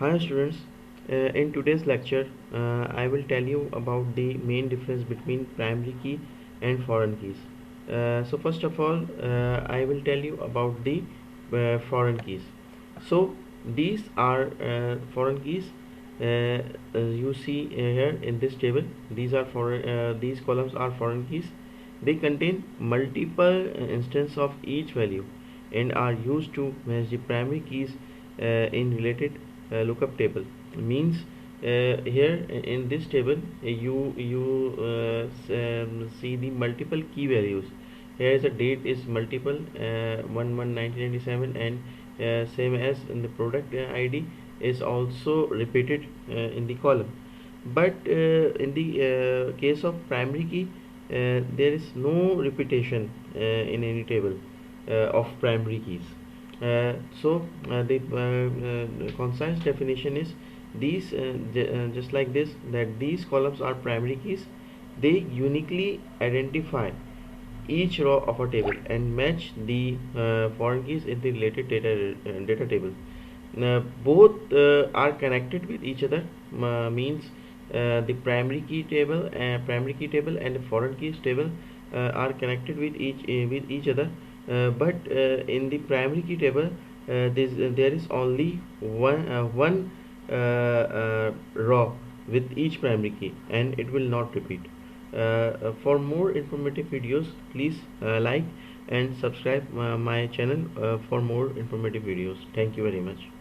Hi students, in today's lecture I will tell you about the main difference between primary key and foreign keys. So first of all I will tell you about the foreign keys. So these are foreign keys. You see here in this table, these columns are foreign keys. They contain multiple instances of each value and are used to match the primary keys in related lookup table. Means here in this table you see the multiple key values. Here is the date is multiple 1/1/1997, and same as in the product ID is also repeated in the column. But in the case of primary key, there is no repetition in any table of primary keys. The concise definition is these just like this, that these columns are primary keys. They uniquely identify each row of a table and match the foreign keys in the related data table. Both are connected with each other. Means the primary key table and the foreign keys table are connected with each other. But in the primary key table, there is only one row with each primary key, and it will not repeat. For more informative videos, please like and subscribe my channel for more informative videos. Thank you very much.